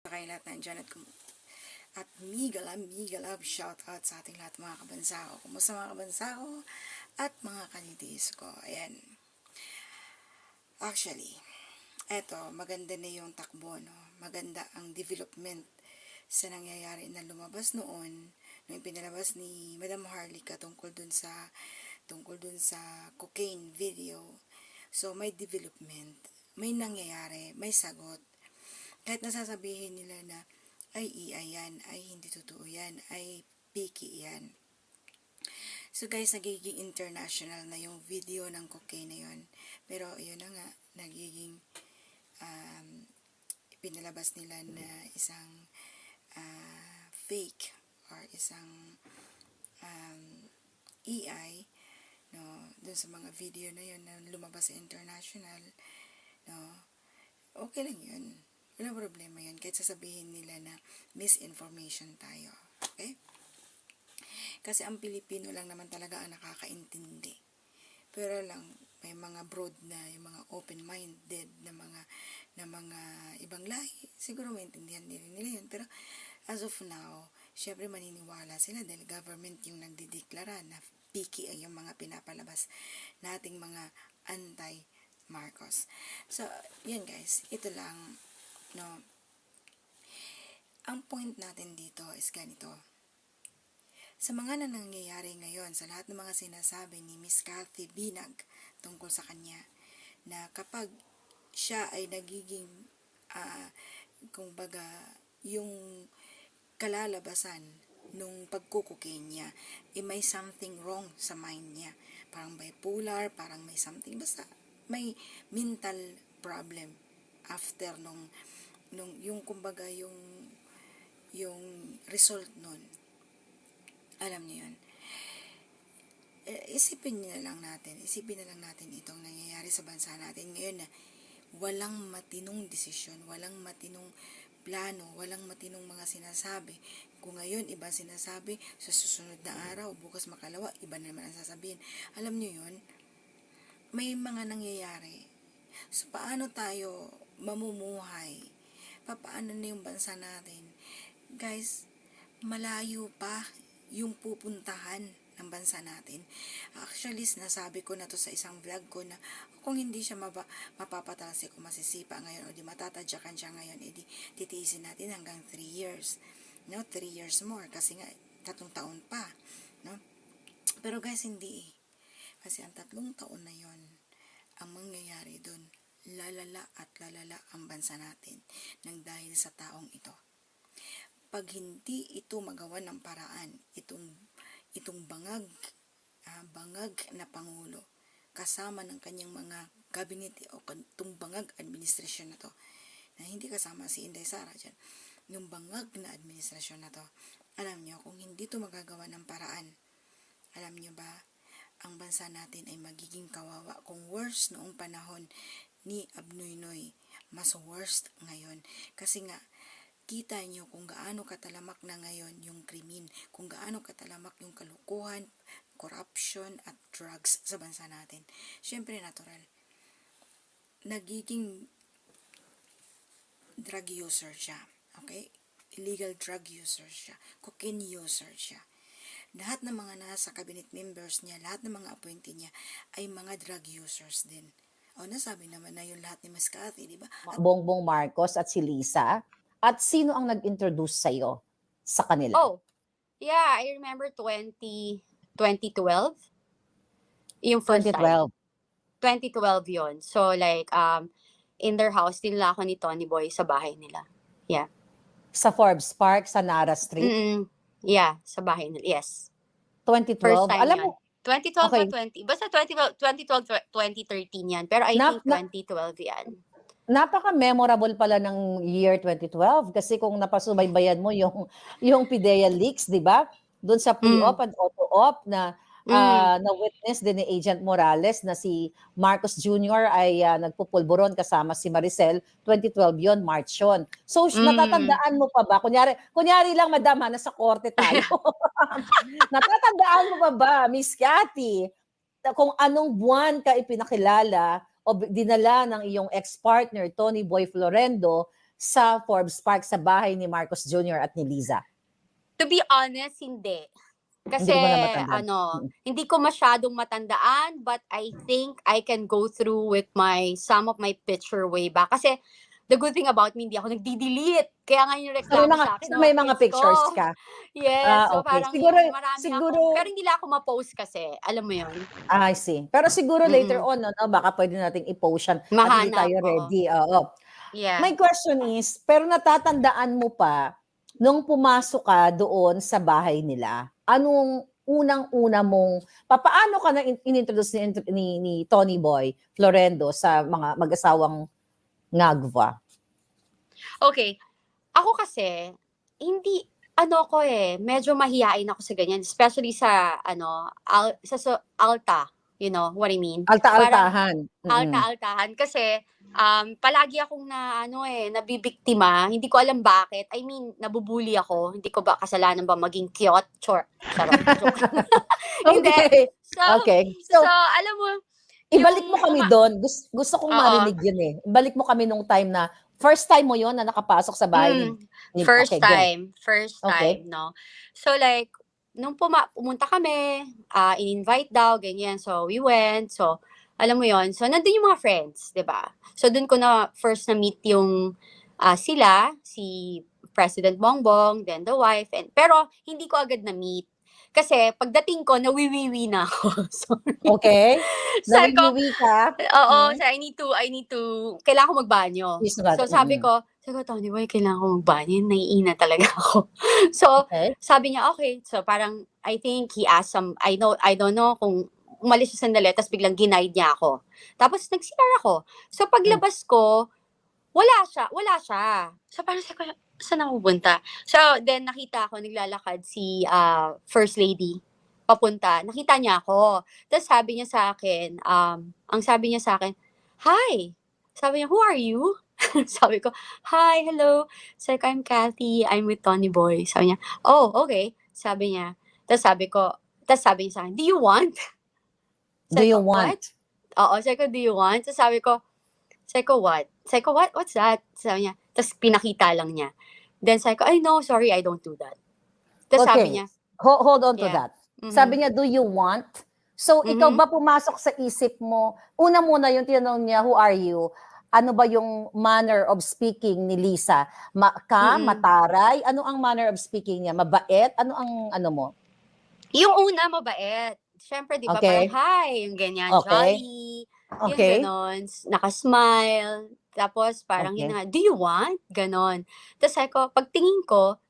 Kay lahat nandyan at migala shout out sa ating lahat mga kabansa ko. Kumusta mga kabansa ko at mga kanitis ko. Ayan. Actually, eto, maganda na yung takbo, no? Maganda ang development sa nangyayari na lumabas noon, nung pinalabas ni Madam Harlika tungkol dun sa cocaine video. So, may development, may nangyayari, may sagot. Kahit nasasabihin nila na, ay AI yan, ay hindi totoo yan, ay piki yan. So guys, nagiging international na yung video ng cocaine na yun. Pero yun na nga, nagiging pinalabas nila na isang fake or isang AI, no, dun sa mga video na yun na lumabas sa international, no, okay lang yun. Walang problema yun. Kahit sasabihin nila na misinformation tayo. Okay? Kasi ang Pilipino lang naman talaga ang nakakaintindi. Pero lang, may mga broad na, yung mga open-minded na mga ibang lahi. Siguro maintindihan nila yun. Pero as of now, syempre maniniwala sila dahil government yung nagdideklara na piki ay yung mga pinapalabas nating mga anti-Marcos. So, yan guys. Ito lang. No, ang point natin dito is ganito. Sa mga nangyayari ngayon, sa lahat ng mga sinasabi ni Miss Cathy Binag tungkol sa kanya, na kapag siya ay nagiging, kumbaga, yung kalalabasan nung pagkukukain niya, may something wrong sa mind niya. Parang bipolar, parang may something, basta may mental problem after nung yung kumbaga yung result nun. Alam niyo yun. Isipin na lang natin itong nangyayari sa bansa natin ngayon na walang matinong desisyon, walang matinong plano, walang matinong mga sinasabi. Kung ngayon iba sinasabi, sa susunod na araw, bukas makalawa, iba na naman ang sasabihin. Alam niyo yun? May mga nangyayari. So, paano tayo mamumuhay? Paano na yung bansa natin? Guys, malayo pa yung pupuntahan ng bansa natin. Actually, nasabi ko na to sa isang vlog ko na kung hindi siya mapapatalsik o masisipa ngayon o di matatadyakan siya ngayon, edi titiisin natin hanggang 3 years. No, 3 years more kasi nga 3 taon pa. No? Pero guys, hindi eh. Kasi ang 3 taon na yon, ang mangyayari doon, lalala at lalala ang bansa natin nang dahil sa taong ito. Pag hindi ito magawa ng paraan, itong bangag na Pangulo, kasama ng kanyang mga gabinete o itong bangag administrasyon na to, na hindi kasama si Inday Sara dyan, yung bangag na administrasyon na to, alam nyo, kung hindi ito magagawa ng paraan, alam nyo ba, ang bansa natin ay magiging kawawa. Kung worst noong panahon ni Abnoy-Noy, mas worst ngayon. Kasi nga, kita nyo kung gaano katalamak na ngayon yung krimen, kung gaano katalamak yung kalukuhan, corruption at drugs sa bansa natin. Siyempre, natural. Nagiging drug user siya. Okay? Illegal drug user siya. Cocaine user siya. Lahat ng mga nasa cabinet members niya, lahat ng mga appointee niya, ay mga drug users din. O, nasabi naman na yung lahat ni Ms. Cathy, di ba? Bongbong Marcos at si Lisa. At sino ang nag-introduce sa'yo sa kanila? Oh, yeah, I remember 2012. Yung first 2012. time. 2012 yon. So, like, in their house, dinala ako ni Tony Boy sa bahay nila. Yeah. Sa Forbes Park, sa Nara Street. Yeah, sa bahay nila. Yes. 2012. First time Alam yan. mo, 2012 okay. or 20. Basta 2012, 2013 yan. Pero I think 2012 yan. Napaka-memorable pala ng year 2012 kasi kung napasubaybayan mo yung PIDEA leaks, di ba? Doon sa pre-op at auto-op na na-witness din ni Agent Morales na si Marcos Jr. ay nagpupulburon kasama si Maricel. 2012 yon, March yun. So, natatandaan mo pa ba? Kunyari lang, madam, nasa korte tayo. Natatandaan mo pa ba, Miss Cathy, kung anong buwan ka ipinakilala o dinala ng iyong ex-partner, Tony Boy Florendo, sa Forbes Park sa bahay ni Marcos Jr. at ni Liza? To be honest, hindi. Kasi, Hindi mo na matandaan. hindi ko masyadong matandaan, but I think I can go through with some of my picture way back. Kasi, the good thing about me, hindi ako nagdi-delete. Kaya nga yung So, reklamo sa akin so ng may mga mga kids pictures ko. ka. Yes, so Okay. parang Siguro, marami siguro, ako. Pero hindi lang ako ma-post kasi. Alam mo yun? I see. Pero siguro later Mm-mm. on, no, baka pwede nating i-post yan at hindi Mahanap, tayo oo. ready. Oo. Yeah. My question is, pero natatandaan mo pa, nung pumasok ka doon sa bahay nila, anong unang-una mong, papaano ka na inintroduce ni Tony Boy Florendo sa mga mag-asawang Ngagva? Okay. Ako kasi, hindi, ako medyo mahiyain ako sa ganyan. Especially sa, sa alta. You know what I mean? Parang, Alta-altahan. alta-altahan. Kasi, palagi akong nabibiktima. Hindi ko alam bakit. I mean, nabubuli ako. Hindi ko ba kasalanan ba maging cute? Charot. Joke. Hindi. Okay. So, Okay. so, So, alam mo, ibalik mo yung, kami doon. Gusto kong oo. marinig yun eh. Ibalik mo kami nung time na, first time mo yun na nakapasok sa bahay First okay, go. First Okay. time, no? So, like, nung pumunta kami, in-invite daw, ganyan. So, we went. So, alam mo yon. So, nandun yung mga friends, di ba? So, dun ko na first na-meet yung sila, si President Bongbong, then the wife. Pero, hindi ko agad na-meet. Kasi, pagdating ko, nawiwiwi na ako. Sorry. Okay. Sabi ko, Nawiwiwi ka. oo, so I need to, kailangan ko magbanyo. Yes, nga. So sabi ko, Tony Boy, kailangan ko magbanyo. Naiina talaga ako. So, Okay. sabi niya, okay. So parang, I think he asked I don't know kung umalis siya sandali, tapos biglang ginaid niya ako. Tapos nag-CR ako. So paglabas ko, wala siya. So parang sabi ko, saan ako pupunta? So then nakita ako, naglalakad si First Lady papunta. Nakita niya ako. Tapos sabi niya sa akin, ang sabi niya sa akin, hi! Sabi niya, who are you? Sabi ko, hi, hello. Sabi ko, I'm Kathy. I'm with Tony Boy. Sabi niya, oh, okay. Sabi niya. Tapos sabi niya sa akin, do you want? Do Sabi you ko, what? want? Oo, sabi ko, do you want? Tapos sabi ko, what? Sabi ko, what? What's that? Sabi niya. Tapos pinakita lang niya. Then sabi ko, ay no, sorry, I don't do that. Tapos sabi Okay. niya, Hold on to yeah. that. Sabi niya, do you want? So, ikaw ba pumasok sa isip mo, una muna yung tinanong niya, who are you? Ano ba yung manner of speaking ni Lisa? Mataray? Ano ang manner of speaking niya? Mabait? Ano ang ano mo? Yung una, mabait. Siyempre, di ba, Okay. parang hi, yung ganyan, Okay. jolly, yung Okay. ganon, nakasmile, tapos parang Okay. yun na, do you want? Ganon. Tapos ako, pagtingin ko,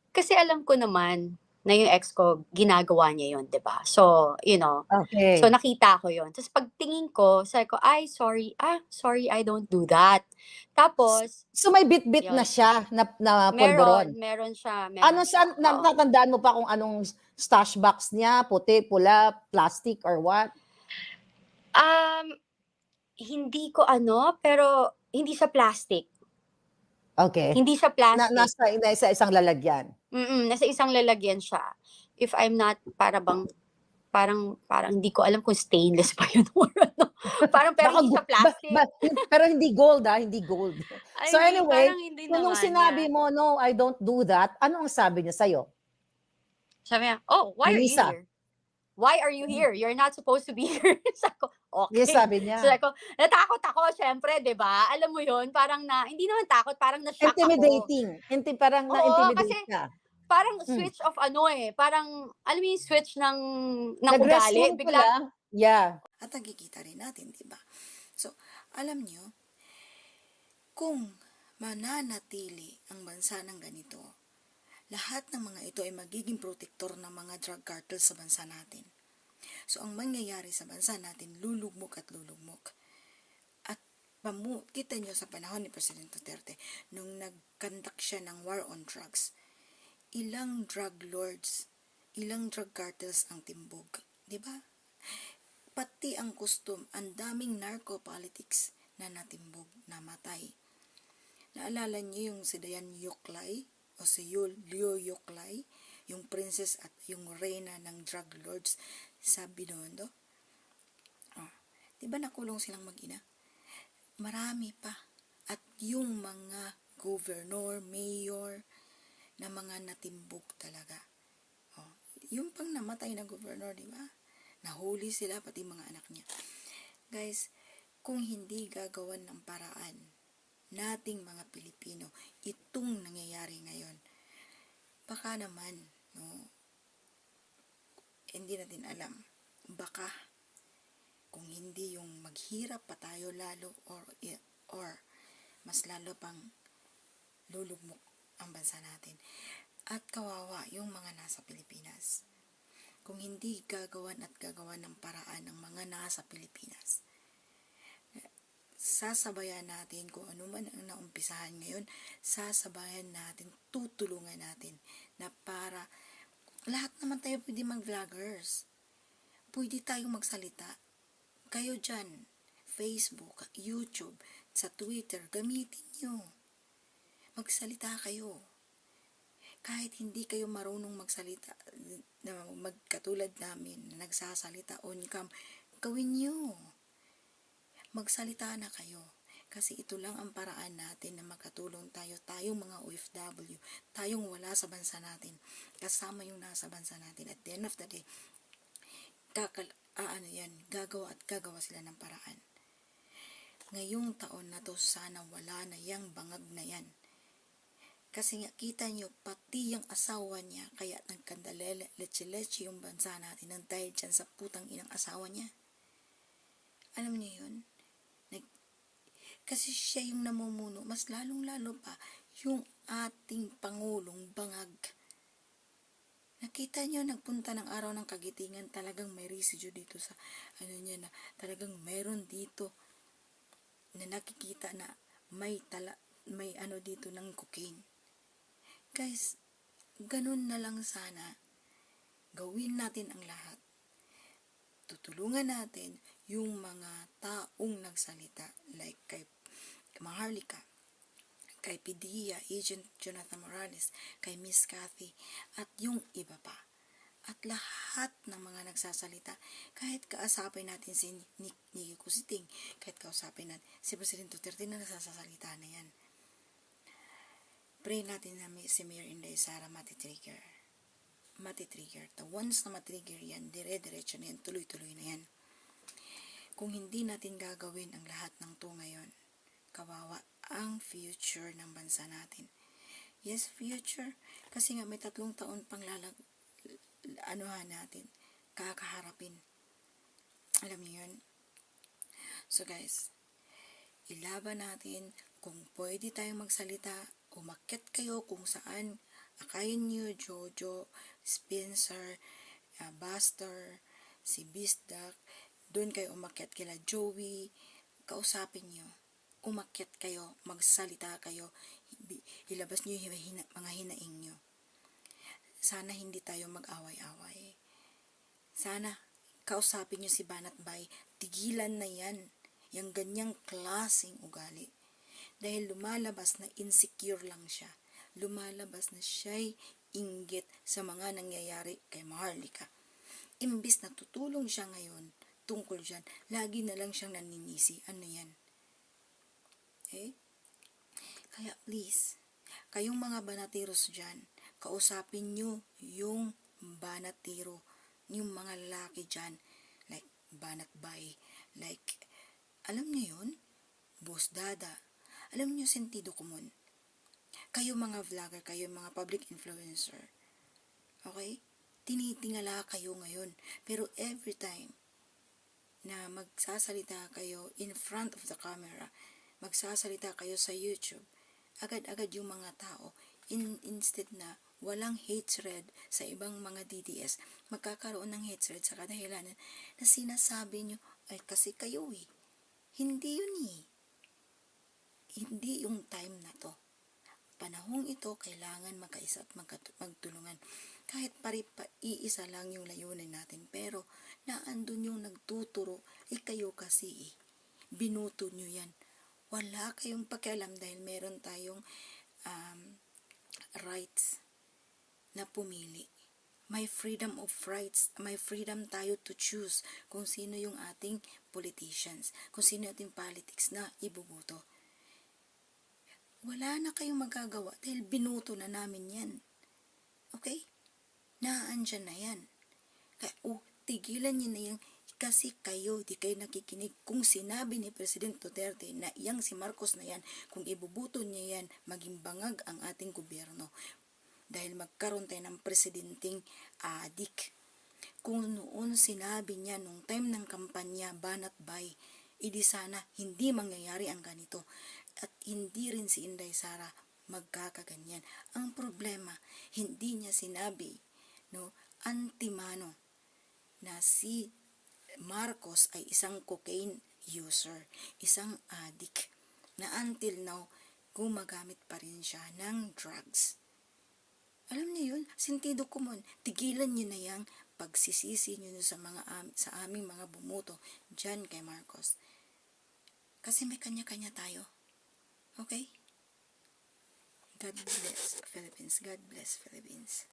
kasi alam ko naman na yung ex ko, ginagawa niya yun, di ba? So, you know, Okay. so nakita ko yun. Tapos pagtingin ko, sabi ko, ay, sorry, I don't do that. Tapos, So, may bit-bit yun. na siya na polvoron? Meron siya. Ano siya. saan, natatandaan mo pa kung anong stash box niya? Puti, pula, plastic, or what? Hindi ko pero hindi siya plastic. Okay. Hindi siya plastic. Nasa isang lalagyan. Nasa isang lalagyan siya. If I'm not, parang hindi ko alam kung stainless pa yun or ano. Parang pero hindi siya plastic. Pero hindi gold hindi gold. Ay, So anyway, parang hindi nung naman sinabi niya. mo, no, I don't do that, ano ang sabi niya sa'yo? Sabi niya, oh, why are you Lisa. here? Why are you here? You're not supposed to be here. Sabi ko, okay. Yes, sabi niya. Sabi ko, natakot ako, syempre, di ba? Alam mo yun, parang hindi naman takot, parang na-shock Intimidating. Parang Oo, na-intimidate kasi ka. parang switch of parang, alam mo yung switch ng ugali. Nag-restroom ka lang. Yeah. At nakikita rin natin, di ba? So, alam nyo, kung mananatili ang bansa ng ganito, lahat ng mga ito ay magiging protektor ng mga drug cartels sa bansa natin. So, ang mangyayari sa bansa natin, lulugmok at lulugmok. At kita nyo sa panahon ni President Duterte, nung nag-conduct siya ng war on drugs, ilang drug lords, ilang drug cartels ang timbog. Diba? Pati ang custom, ang daming narco-politics na natimbog, namatay. Naalala niyo yung si Diane Yuklay, o si Liu Yuklay, yung princess at yung reyna ng drug lords sa Binondo? Diba nakulong silang mag-ina? Marami pa. At yung mga governor, mayor, na mga natimbog talaga. Oh, yung pang namatay na governor, di ba? Nahuli sila, pati mga anak niya. Guys, kung hindi gagawan ng paraan nating mga Pilipino, itong nangyayari ngayon, baka naman, no, hindi natin alam, baka kung hindi yung maghirap pa tayo lalo or mas lalo pang lulugmok ang bansa natin. At kawawa yung mga nasa Pilipinas. Kung hindi gagawan ng paraan ng mga nasa Pilipinas, sasabayan natin kung ano man ang naumpisahan ngayon, sasabayan natin, tutulungan natin na para lahat naman tayo pwede mag-vloggers. Pwede tayong magsalita. Kayo dyan, Facebook, YouTube, sa Twitter, gamitin nyo. Magsalita kayo. Kahit hindi kayo marunong magsalita, na magkatulad namin, na nagsasalita on cam, gawin nyo. Magsalita na kayo. Kasi ito lang ang paraan natin na makatulong tayo, tayong mga OFW, tayong wala sa bansa natin, kasama yung nasa bansa natin. At the end of the day, gagawa sila ng paraan. Ngayong taon na to, sana wala na yang bangag na yan. Kasi nga, kita nyo, pati yung asawa niya, kaya nagkandalele, leche-leche yung bansa natin, nang dahil dyan sa putang inang asawa niya. Alam niyo yun? Kasi siya yung namumuno, mas lalong-lalo pa, yung ating Pangulong bangag. Nakita nyo, nagpunta ng araw ng kagitingan, talagang may residue dito sa, na talagang meron dito, na nakikita na may dito ng cocaine. Guys, ganun na lang sana. Gawin natin ang lahat. Tutulungan natin yung mga taong nagsalita, like kay Maharlika, kay Pidia, Agent Jonathan Morales, kay Miss Cathy, at yung iba pa. At lahat ng mga nagsasalita, kahit kaasapin natin si Nikki Kusiting, kahit kausapin natin si President Duterte na nagsasalita na yan. Pray natin na si Mayor Inday Sara matitrigger. The once na matrigger yan, dire-diretso na yan, tuloy-tuloy na yan. Kung hindi natin gagawin ang lahat ng to ngayon, kawawa ang future ng bansa natin. Yes, future. Kasi nga may 3 taon pang natin, kakaharapin. Alam niyo yun? So guys, ilaban natin. Kung pwede tayong magsalita, umakyat kayo kung saan. Akayin niyo, Jojo, Spencer, Buster, si Bisdak. Doon kayo umakyat kila Joey. Kausapin niyo. Umakyat kayo, magsalita kayo. Ilabas niyo yung mga hinaing niyo. Sana hindi tayo mag-away-away. Sana kausapin niyo si Banat Bay. Tigilan na yan. Yung ganyang klaseng ugali. Dahil lumalabas na insecure lang siya. Lumalabas na siya'y inggit sa mga nangyayari kay Maharlika. Imbis na tutulong siya ngayon tungkol dyan, lagi na lang siyang naninisi. Ano yan? Kaya please, kayong mga banatiros dyan, kausapin nyo yung banatiro, yung mga lalaki dyan, like Banat Bay, like, alam nyo yun? Boss Dada. Alam nyo sentido komon. Kayo mga vlogger, kayo mga public influencer. Okay? Tinitingala kayo ngayon. Pero every time na magsasalita kayo in front of the camera, magsasalita kayo sa YouTube, agad-agad yung mga tao, instead na walang hatred sa ibang mga DDS, magkakaroon ng hatred sa kadahilanan na sinasabi nyo, ay kasi kayo Hindi yun Hindi yung time na to. Panahong ito, kailangan magkaisa at magtulungan. Kahit iisa lang yung layunin natin, pero naandun yung nagtuturo, kayo kasi binuto nyo yan. Wala kayong pakialam dahil meron tayong rights na pumili. May freedom of rights, may freedom tayo to choose kung sino yung ating politicians, kung sino yung ating politics na ibubuto. wala na kayong magagawa dahil binuto na namin yan. Okay? Naandyan na yan. Kaya, tigilan nyo na yan kasi kayo, di kayo nakikinig. Kung sinabi ni President Duterte na iyang si Marcos na yan, kung ibubuto niya yan, maging bangag ang ating gobyerno. Dahil magkaroon tayo ng presidenteng adik. Kung noon sinabi niya nung time ng kampanya, banat bay, idi sana hindi mangyayari ang ganito. At hindi rin si Inday Sara magkakaganyan. Ang problema, hindi niya sinabi, no, antimano, na si Marcos ay isang cocaine user, isang addict, na until now, gumagamit pa rin siya ng drugs. Alam niyo yun, sentido komon, tigilan niyo na yung pagsisisi niyo sa aming mga bumuto dyan kay Marcos. Kasi may kanya-kanya tayo. Okay? God bless Philippines. God bless Philippines.